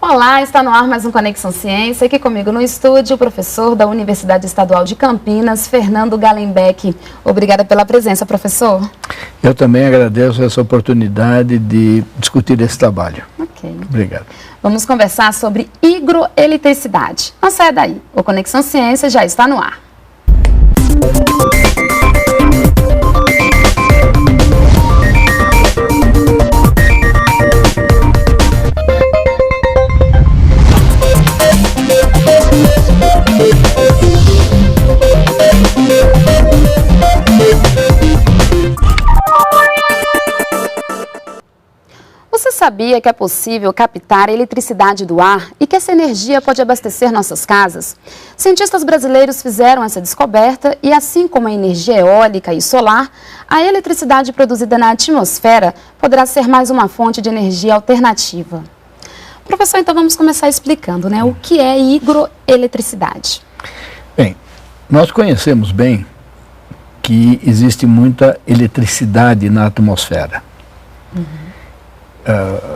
Olá, está no ar mais um Conexão Ciência. Aqui comigo no estúdio, o professor da Universidade Estadual de Campinas, Fernando Gallenbeck. Obrigada pela presença, professor. Eu também agradeço essa oportunidade de discutir esse trabalho. Ok. Obrigado. Vamos conversar sobre hidroeletricidade. Não saia daí, o Conexão Ciência já está no ar. Você sabia que é possível captar a eletricidade do ar e que essa energia pode abastecer nossas casas? Cientistas brasileiros fizeram essa descoberta e, assim como a energia eólica e solar, a eletricidade produzida na atmosfera poderá ser mais uma fonte de energia alternativa. Professor, então vamos começar explicando, né? O que é hidroeletricidade? Bem, nós conhecemos bem que existe muita eletricidade na atmosfera.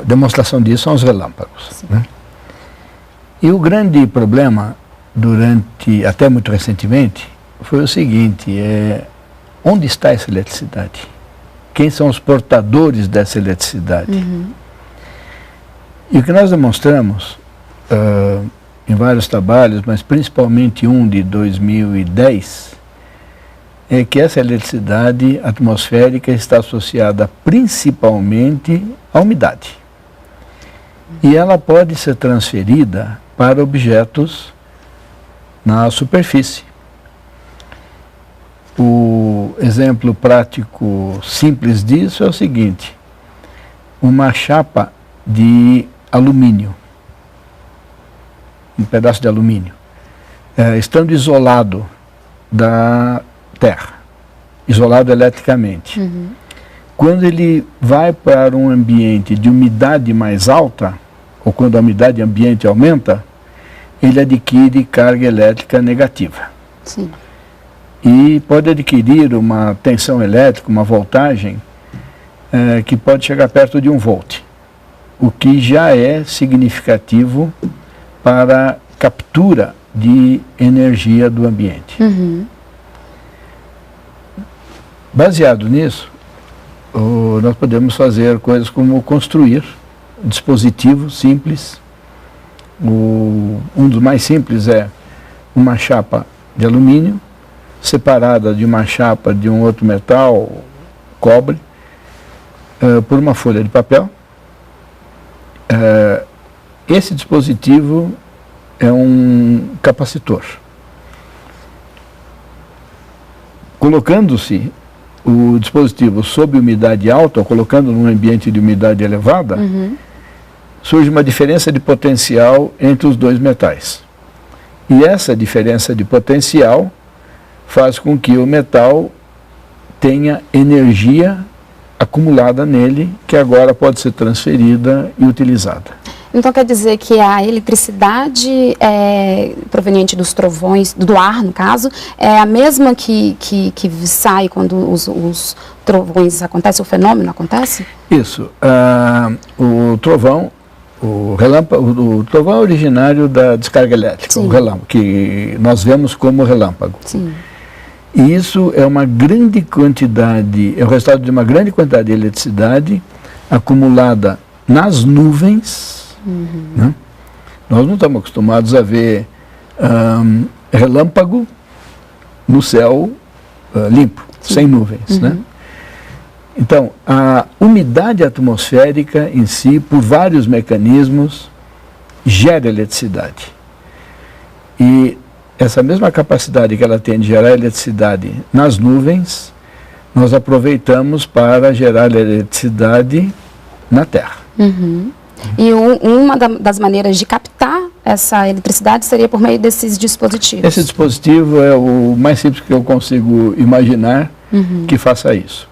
Demonstração disso são os relâmpagos. Né? E o grande problema, até muito recentemente, foi o seguinte, onde está essa eletricidade? Quem são os portadores dessa eletricidade? E o que nós demonstramos em vários trabalhos, mas principalmente um de 2010, é que essa eletricidade atmosférica está associada principalmente à umidade. E ela pode ser transferida para objetos na superfície. O exemplo prático simples disso é o seguinte: uma chapa de alumínio, um pedaço de alumínio, estando isolado da terra, isolado eletricamente. Quando ele vai para um ambiente de umidade mais alta, ou quando a umidade ambiente aumenta, ele adquire carga elétrica negativa. Sim. E pode adquirir uma tensão elétrica, uma voltagem, que pode chegar perto de 1 volt, o que já é significativo para a captura de energia do ambiente. Baseado nisso, nós podemos fazer coisas como construir dispositivos simples. Um dos mais simples é uma chapa de alumínio, separada de uma chapa de um outro metal, cobre, por uma folha de papel. Esse dispositivo é um capacitor. Colocando-se o dispositivo sob umidade alta, ou colocando num ambiente de umidade elevada, surge uma diferença de potencial entre os dois metais. E essa diferença de potencial faz com que o metal tenha energia acumulada nele, que agora pode ser transferida e utilizada. Então quer dizer que a eletricidade proveniente dos trovões, do ar no caso, é a mesma que sai quando os trovões acontecem, o fenômeno acontece? Isso. O trovão, o trovão é originário da descarga elétrica, Sim. o relâmpago, que nós vemos como relâmpago. Sim. E isso é uma grande quantidade, é o resultado de uma grande quantidade de eletricidade acumulada nas nuvens. Né? Nós não estamos acostumados a ver relâmpago no céu limpo, sem nuvens. Né? Então, a umidade atmosférica em si, por vários mecanismos, gera eletricidade. E essa mesma capacidade que ela tem de gerar eletricidade nas nuvens, nós aproveitamos para gerar eletricidade na Terra. E uma das maneiras de captar essa eletricidade seria por meio desses dispositivos? Esse dispositivo é o mais simples que eu consigo imaginar que faça isso.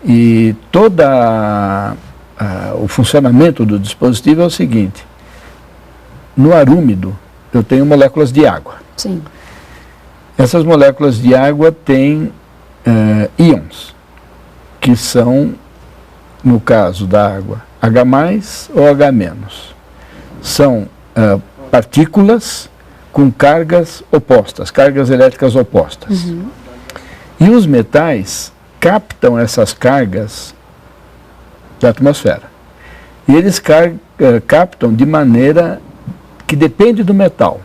E todo o funcionamento do dispositivo é o seguinte: no ar úmido eu tenho moléculas de água. Sim. Essas moléculas de água têm íons, que são, no caso da água, H+, ou H-. são partículas com cargas opostas, cargas elétricas opostas. E os metais captam essas cargas da atmosfera. E eles captam de maneira que depende do metal.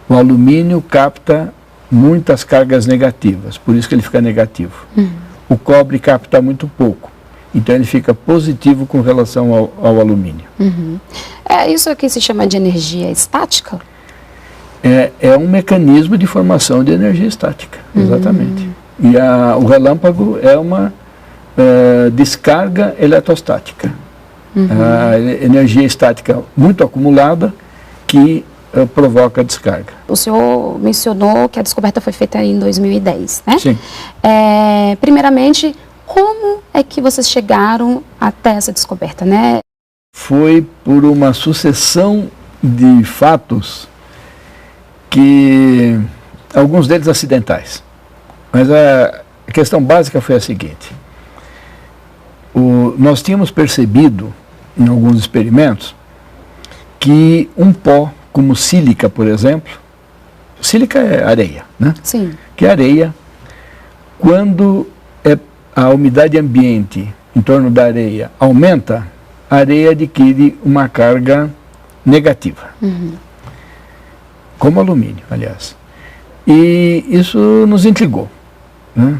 O alumínio capta muitas cargas negativas, por isso que ele fica negativo. O cobre capta muito pouco, então ele fica positivo com relação ao alumínio. É isso aqui se chama de energia estática? É um mecanismo de formação de energia estática, exatamente. E o relâmpago é uma descarga eletrostática. A energia estática muito acumulada que provoca a descarga. O senhor mencionou que a descoberta foi feita em 2010, né? Sim. Primeiramente, como é que vocês chegaram até essa descoberta, né? Foi por uma sucessão de fatos que, alguns deles acidentais. Mas a questão básica foi a seguinte. Nós tínhamos percebido, em alguns experimentos, que um pó, como sílica, por exemplo, sílica é areia, né? Sim. Que areia, quando a umidade ambiente em torno da areia aumenta, a areia adquire uma carga negativa. Como alumínio, aliás. E isso nos intrigou, né?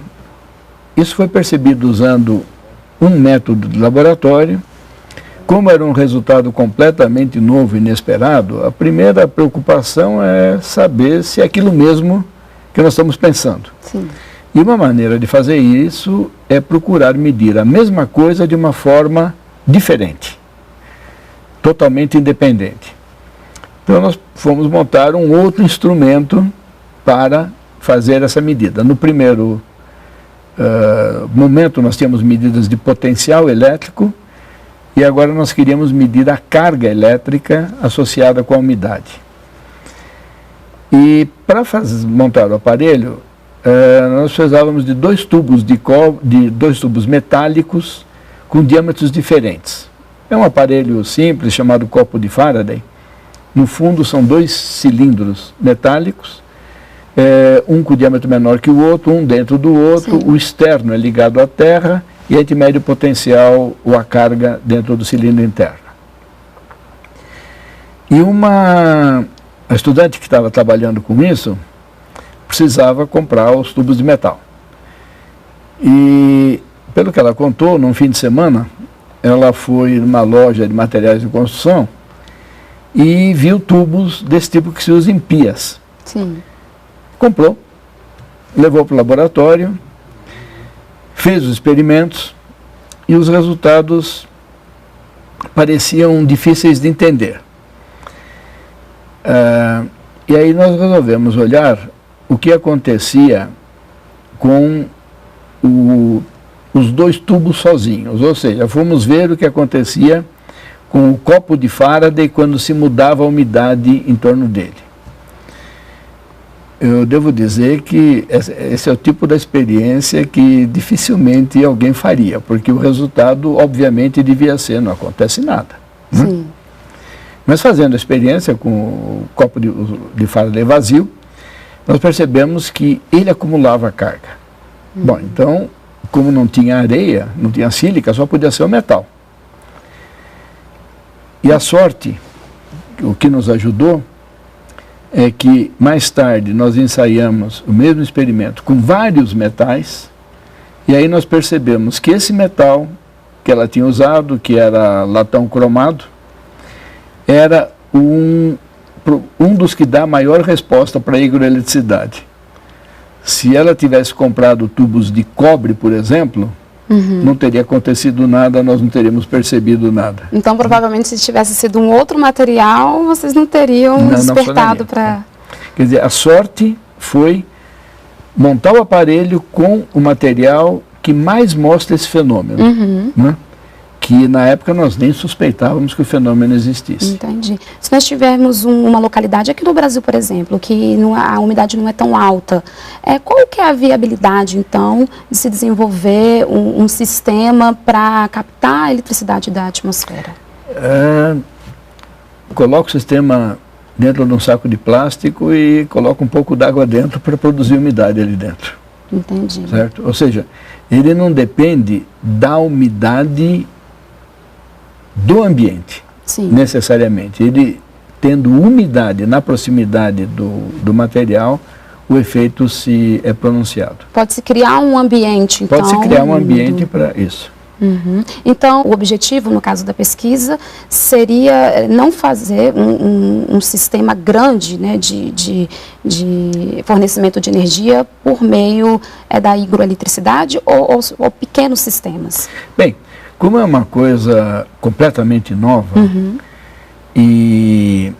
Isso foi percebido usando um método de laboratório. Como era um resultado completamente novo e inesperado, a primeira preocupação é saber se é aquilo mesmo que nós estamos pensando. Sim. E uma maneira de fazer isso é procurar medir a mesma coisa de uma forma diferente, totalmente independente. Então nós fomos montar um outro instrumento para fazer essa medida. No primeiro momento nós tínhamos medidas de potencial elétrico e agora nós queríamos medir a carga elétrica associada com a umidade. E para montar o aparelho, nós precisávamos de dois tubos dois tubos metálicos com diâmetros diferentes. É um aparelho simples chamado copo de Faraday. No fundo são dois cilindros metálicos, um com diâmetro menor que o outro, um dentro do outro. Sim. O externo é ligado à terra e a gente mede o potencial ou a carga dentro do cilindro interno. E a estudante que estava trabalhando com isso precisava comprar os tubos de metal. E, pelo que ela contou, num fim de semana, ela foi numa loja de materiais de construção e viu tubos desse tipo que se usa em pias. Sim. Comprou, levou para o laboratório, fez os experimentos e os resultados pareciam difíceis de entender. E aí nós resolvemos olhar o que acontecia com os dois tubos sozinhos, ou seja, fomos ver o que acontecia com o copo de Faraday quando se mudava a umidade em torno dele. Eu devo dizer que esse é o tipo da experiência que dificilmente alguém faria, porque o resultado, obviamente, devia ser, não acontece nada. Né? Sim. Mas fazendo a experiência com o copo de Faraday vazio, nós percebemos que ele acumulava carga. Bom, então, como não tinha areia, não tinha sílica, só podia ser o metal. E a sorte, o que nos ajudou, é que mais tarde nós ensaiamos o mesmo experimento com vários metais, e aí nós percebemos que esse metal que ela tinha usado, que era latão cromado, era um dos que dá maior resposta para a higroeletricidade. Se ela tivesse comprado tubos de cobre, por exemplo, não teria acontecido nada, nós não teríamos percebido nada. Então, provavelmente, se tivesse sido um outro material, vocês não teriam despertado para... Quer dizer, a sorte foi montar o aparelho com o material que mais mostra esse fenômeno, né? Que na época nós nem suspeitávamos que o fenômeno existisse. Entendi. Se nós tivermos uma localidade aqui no Brasil, por exemplo, que a umidade não é tão alta, qual que é a viabilidade, então, de se desenvolver um sistema para captar a eletricidade da atmosfera? coloca o sistema dentro de um saco de plástico e coloca um pouco d'água dentro para produzir umidade ali dentro. Entendi. Certo? Ou seja, ele não depende da umidade do ambiente, Sim. necessariamente. Ele, tendo umidade na proximidade do material, o efeito se é pronunciado. Pode-se criar um ambiente, então... Pode-se criar um ambiente para isso. Uhum. Então, o objetivo, no caso da pesquisa, seria não fazer um sistema grande, né, de fornecimento de energia por meio da hidroeletricidade ou pequenos sistemas? Bem, como é uma coisa completamente nova e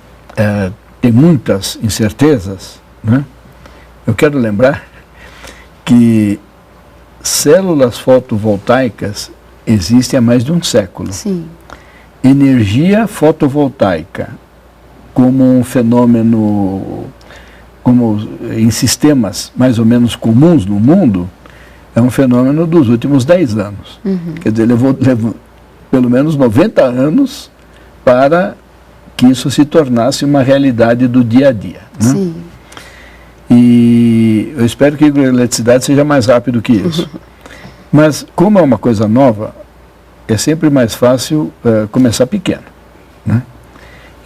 tem muitas incertezas, né, eu quero lembrar que células fotovoltaicas existe há mais de um século. Sim. Energia fotovoltaica, como um fenômeno, como em sistemas mais ou menos comuns no mundo, é um fenômeno dos últimos 10 anos. Quer dizer, levou pelo menos 90 anos para que isso se tornasse uma realidade do dia a dia. Né? Sim. E eu espero que a hidroeletricidade seja mais rápido que isso. Mas, como é uma coisa nova, é sempre mais fácil começar pequeno. Né?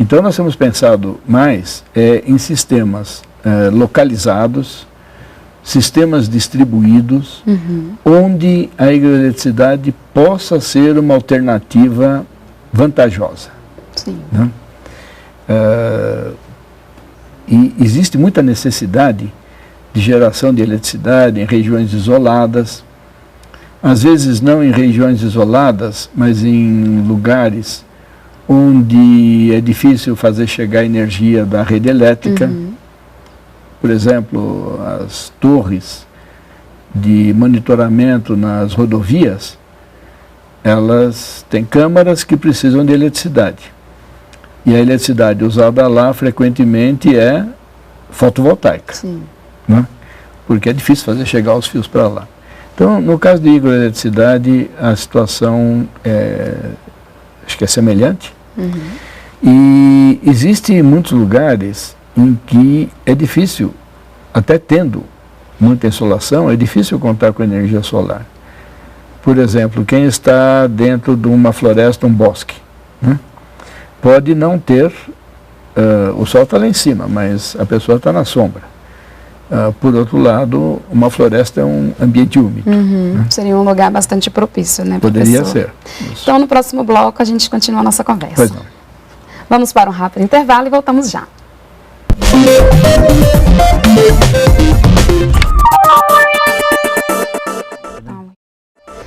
Então, nós temos pensado mais em sistemas localizados, sistemas distribuídos, onde a hidroeletricidade possa ser uma alternativa vantajosa. Sim. Né? E existe muita necessidade de geração de eletricidade em regiões isoladas, às vezes não em regiões isoladas, mas em lugares onde é difícil fazer chegar a energia da rede elétrica. Por exemplo, as torres de monitoramento nas rodovias, elas têm câmaras que precisam de eletricidade. E a eletricidade usada lá frequentemente é fotovoltaica. Sim. Né? Porque é difícil fazer chegar os fios para lá. Então, no caso de hidroeletricidade, a situação acho que é semelhante. E existem muitos lugares em que é difícil, até tendo muita insolação, é difícil contar com energia solar. Por exemplo, quem está dentro de uma floresta, um bosque, né? Pode não ter, o sol está lá em cima, mas a pessoa está na sombra. Por outro lado, uma floresta é um ambiente úmido. Né? Seria um lugar bastante propício, né, Poderia professor? ser. Isso. Então, no próximo bloco, a gente continua a nossa conversa. Pois não. Vamos para um rápido intervalo e voltamos já.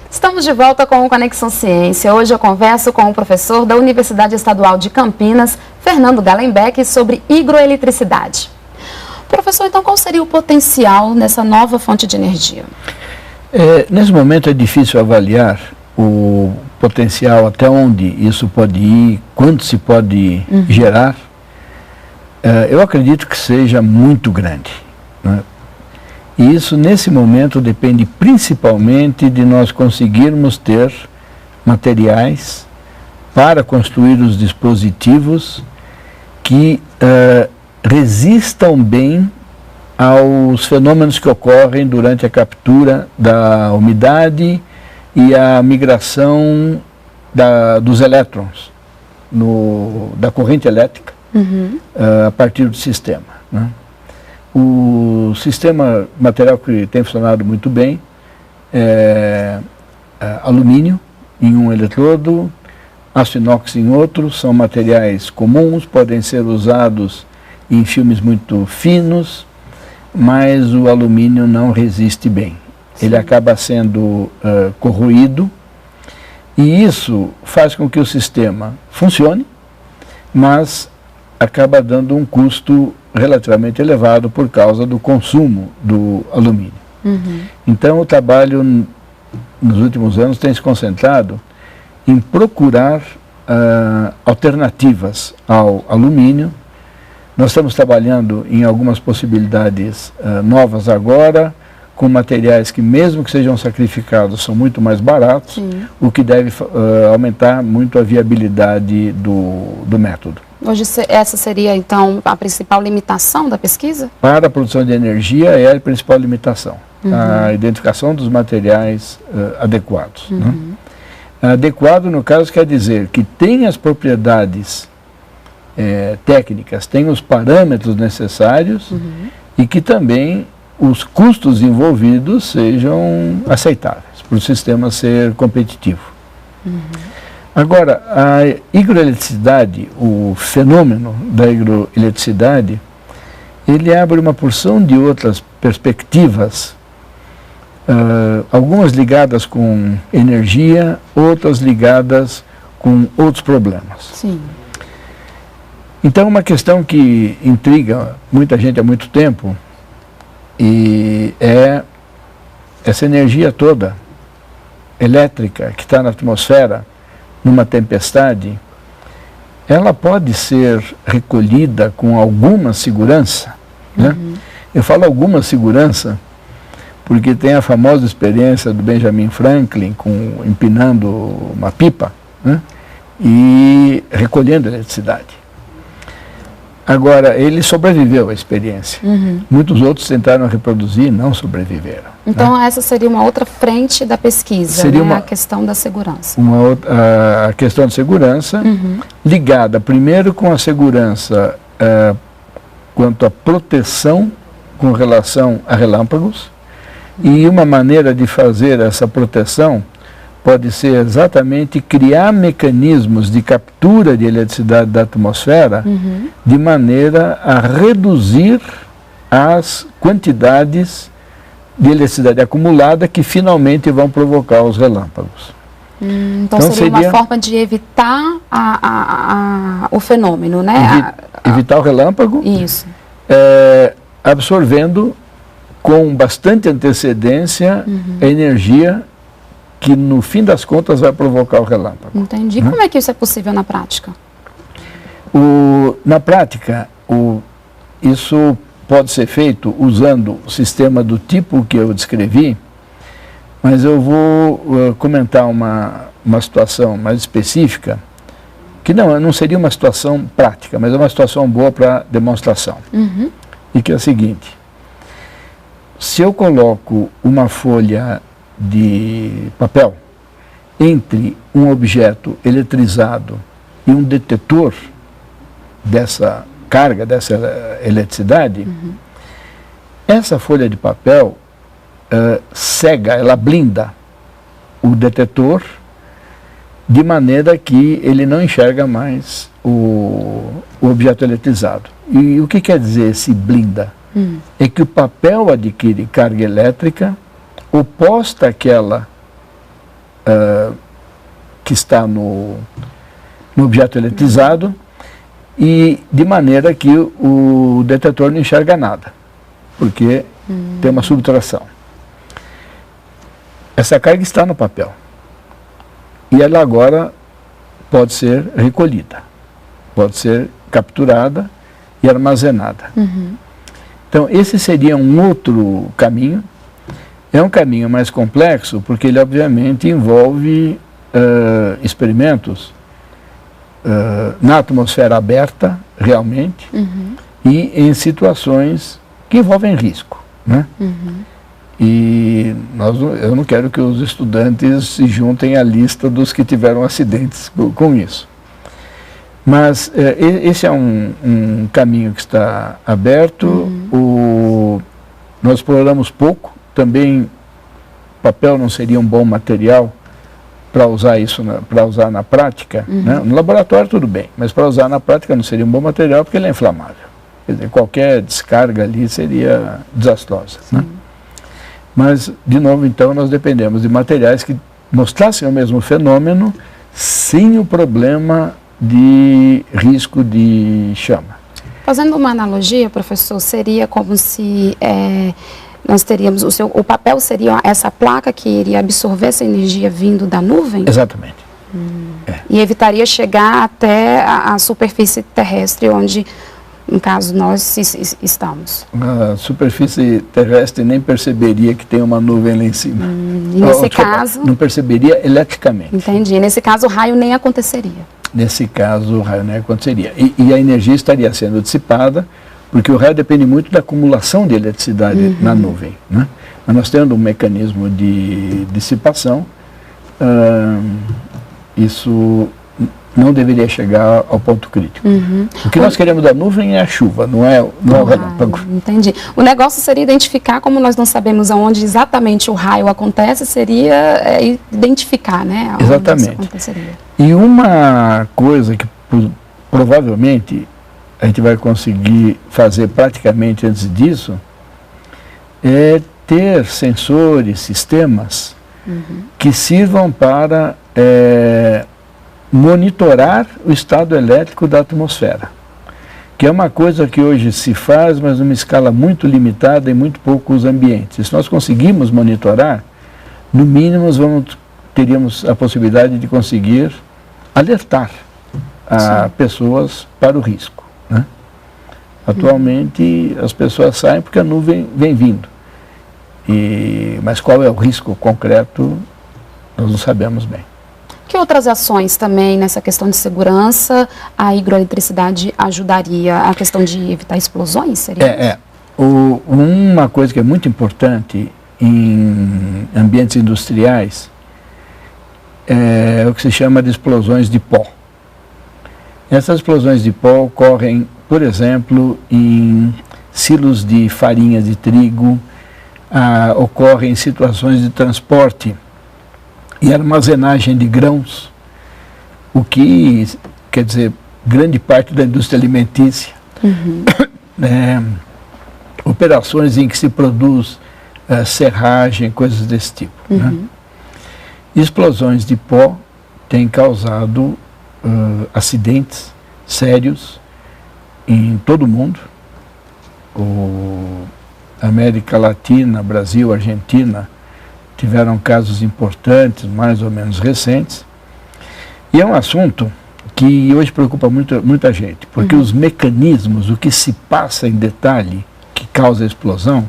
Estamos de volta com o Conexão Ciência. Hoje eu converso com o professor da Universidade Estadual de Campinas, Fernando Gallenbeck, sobre hidroeletricidade. Professor, então qual seria o potencial nessa nova fonte de energia? Nesse momento é difícil avaliar o potencial, até onde isso pode ir, quanto se pode gerar. Eu acredito que seja muito grande. Né? E isso, nesse momento, depende principalmente de nós conseguirmos ter materiais para construir os dispositivos que resistam bem aos fenômenos que ocorrem durante a captura da umidade e a migração dos elétrons da corrente elétrica a partir do sistema. Né? O sistema material que tem funcionado muito bem é alumínio em um eletrodo, aço inox em outro, são materiais comuns, podem ser usados em filmes muito finos, mas o alumínio não resiste bem. Sim. Ele acaba sendo corroído e isso faz com que o sistema funcione, mas acaba dando um custo relativamente elevado por causa do consumo do alumínio. Então o trabalho nos últimos anos tem se concentrado em procurar alternativas ao alumínio. Nós estamos trabalhando em algumas possibilidades novas agora, com materiais que, mesmo que sejam sacrificados, são muito mais baratos, o que deve aumentar muito a viabilidade do método. Hoje essa seria, então, a principal limitação da pesquisa? Para a produção de energia é a principal limitação. A identificação dos materiais adequados. Né? Adequado, no caso, quer dizer que tem as propriedades técnicas, tem os parâmetros necessários e que também os custos envolvidos sejam aceitáveis para o sistema ser competitivo. Agora, a hidroeletricidade, o fenômeno da hidroeletricidade, ele abre uma porção de outras perspectivas, algumas ligadas com energia, outras ligadas com outros problemas. Sim. Então, uma questão que intriga muita gente há muito tempo e é essa energia toda elétrica que está na atmosfera, numa tempestade, ela pode ser recolhida com alguma segurança, né? Eu falo alguma segurança porque tem a famosa experiência do Benjamin Franklin empinando uma pipa, né? E recolhendo eletricidade. Agora, ele sobreviveu à experiência. Muitos outros tentaram reproduzir e não sobreviveram. Então, essa seria uma outra frente da pesquisa, seria a questão da segurança. A questão de segurança, ligada primeiro com a segurança quanto à proteção com relação a relâmpagos, e uma maneira de fazer essa proteção pode ser exatamente criar mecanismos de captura de eletricidade da atmosfera de maneira a reduzir as quantidades de eletricidade acumulada que finalmente vão provocar os relâmpagos. Então seria uma forma de evitar o fenômeno, né? Evitar o relâmpago, isso. Absorvendo com bastante antecedência a energia que no fim das contas vai provocar o relâmpago. Entendi. Como é que isso é possível na prática? Na prática, isso pode ser feito usando o sistema do tipo que eu descrevi, mas eu vou comentar uma situação mais específica, que não seria uma situação prática, mas é uma situação boa para demonstração. E que é a seguinte: se eu coloco uma folha de papel entre um objeto eletrizado e um detetor dessa carga, dessa eletricidade, essa folha de papel cega, ela blinda o detetor de maneira que ele não enxerga mais o objeto eletrizado. E o que quer dizer esse blinda? É que o papel adquire carga elétrica oposta àquela que está no objeto eletrizado, e de maneira que o detetor não enxerga nada, porque tem uma subtração. Essa carga está no papel e ela agora pode ser recolhida, pode ser capturada e armazenada. Então, esse seria um outro caminho. É um caminho mais complexo, porque ele obviamente envolve experimentos na atmosfera aberta, realmente, e em situações que envolvem risco, né? E eu não quero que os estudantes se juntem à lista dos que tiveram acidentes com isso. Mas esse é um caminho que está aberto. Nós exploramos pouco. Também papel não seria um bom material para usar isso, para usar na prática. Né? No laboratório tudo bem, mas para usar na prática não seria um bom material porque ele é inflamável. Quer dizer, qualquer descarga ali seria desastrosa. Né? Mas, de novo, então, nós dependemos de materiais que mostrassem o mesmo fenômeno sem o problema de risco de chama. Fazendo uma analogia, professor, seria como se nós teríamos, o papel seria essa placa que iria absorver essa energia vindo da nuvem? Exatamente. E evitaria chegar até a superfície terrestre, onde, no caso, nós estamos. A superfície terrestre nem perceberia que tem uma nuvem lá em cima. E nesse caso... Não perceberia eletricamente. Entendi. Nesse caso, o raio nem aconteceria. nesse caso o raio nem aconteceria. E a energia estaria sendo dissipada, porque o raio depende muito da acumulação de eletricidade na nuvem, né? Mas nós tendo um mecanismo de dissipação, isso não deveria chegar ao ponto crítico. O que nós queremos da nuvem é a chuva, não é o relâmpago. Entendi. O negócio seria identificar, como nós não sabemos aonde exatamente o raio acontece, seria identificar, né? Exatamente. Isso aconteceria. E uma coisa que provavelmente a gente vai conseguir fazer praticamente antes disso é ter sensores, sistemas que sirvam para monitorar o estado elétrico da atmosfera, que é uma coisa que hoje se faz, mas numa escala muito limitada em muito poucos ambientes. Se nós conseguirmos monitorar, no mínimo teríamos a possibilidade de conseguir alertar a pessoas para o risco, né? Atualmente as pessoas saem porque a nuvem vem vindo, mas qual é o risco concreto, nós não sabemos bem. Que outras ações também nessa questão de segurança a hidroeletricidade ajudaria? A questão de evitar explosões? Seria? Uma coisa que é muito importante em ambientes industriais é o que se chama de explosões de pó. Essas explosões de pó ocorrem, por exemplo, em silos de farinha de trigo, ocorrem em situações de transporte e armazenagem de grãos, o que quer dizer grande parte da indústria alimentícia, operações em que se produz serragem, coisas desse tipo, né? Explosões de pó têm causado acidentes sérios em todo o mundo. América Latina, Brasil, Argentina tiveram casos importantes, mais ou menos recentes. E é um assunto que hoje preocupa muita gente, porque os mecanismos, o que se passa em detalhe que causa a explosão,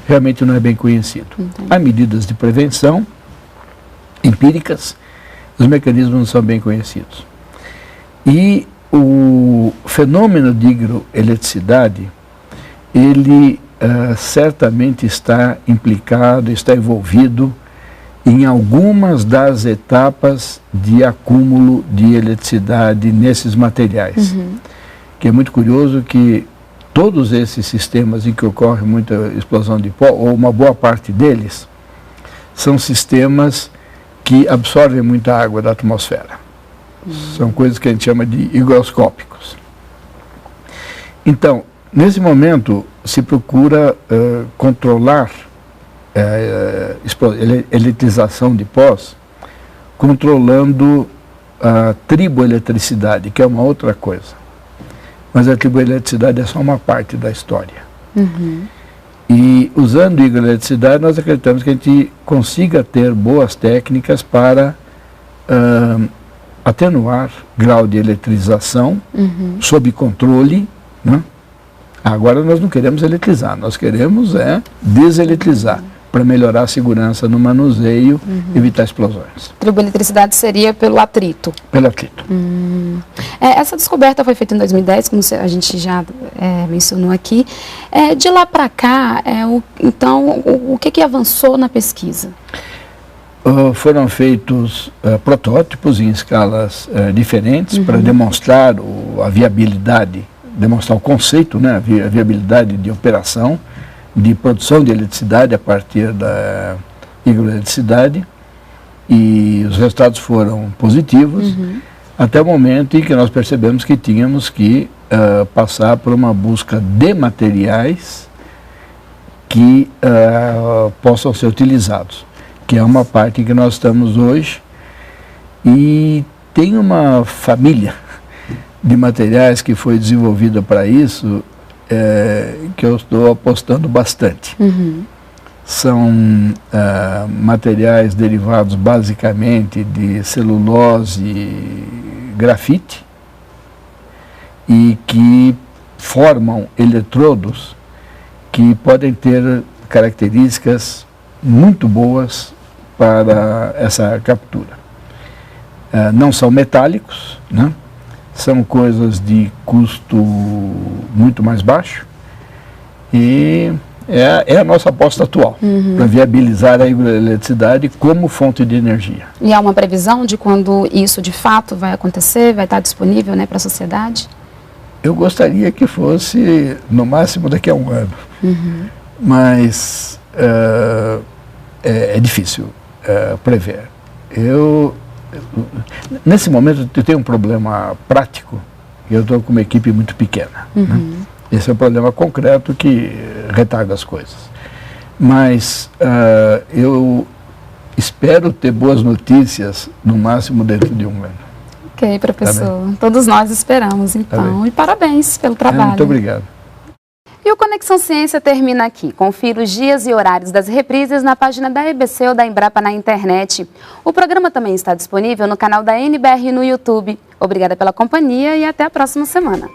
realmente não é bem conhecido. Há medidas de prevenção empíricas, os mecanismos não são bem conhecidos. E o fenômeno de hidroeletricidade, ele certamente está implicado, está envolvido em algumas das etapas de acúmulo de eletricidade nesses materiais. Que é muito curioso que todos esses sistemas em que ocorre muita explosão de pó, ou uma boa parte deles, são sistemas que absorvem muita água da atmosfera. São coisas que a gente chama de higroscópicos. Então, nesse momento, se procura controlar eletrização de pós, controlando a triboeletricidade, que é uma outra coisa. Mas a triboeletricidade é só uma parte da história. E usando hidroeletricidade, nós acreditamos que a gente consiga ter boas técnicas para atenuar grau de eletrização sob controle, né? Agora nós não queremos eletrizar, nós queremos deseletrizar para melhorar a segurança no manuseio e evitar explosões. Triboeletricidade seria pelo atrito? Pelo atrito. Essa descoberta foi feita em 2010, como a gente já mencionou aqui. De lá para cá, então, o que avançou na pesquisa? Foram feitos protótipos em escalas diferentes para demonstrar a viabilidade, demonstrar o conceito, né, a viabilidade de operação, de produção de eletricidade a partir da hidroeletricidade, e os resultados foram positivos, até o momento em que nós percebemos que tínhamos que passar por uma busca de materiais que possam ser utilizados, que é uma parte em que nós estamos hoje, e tem uma família de materiais que foi desenvolvida para isso, que eu estou apostando bastante. São materiais derivados basicamente de celulose e grafite, e que formam eletrodos que podem ter características muito boas para essa captura. Não são metálicos, né? são coisas de custo muito mais baixo e é a nossa aposta atual, para viabilizar a hidroeletricidade como fonte de energia. E há uma previsão de quando isso de fato vai acontecer, vai estar disponível, né, para a sociedade? Eu gostaria que fosse no máximo daqui a um ano, mas é difícil prever. Nesse momento eu tenho um problema prático, e eu estou com uma equipe muito pequena, né? Esse é um problema concreto que retarda as coisas. Mas eu espero ter boas notícias, no máximo dentro de um ano. Ok, professor. Tá, todos nós esperamos, então. Tá, e parabéns pelo trabalho. Muito obrigado. E o Conexão Ciência termina aqui. Confira os dias e horários das reprises na página da EBC ou da Embrapa na internet. O programa também está disponível no canal da NBR no YouTube. Obrigada pela companhia e até a próxima semana.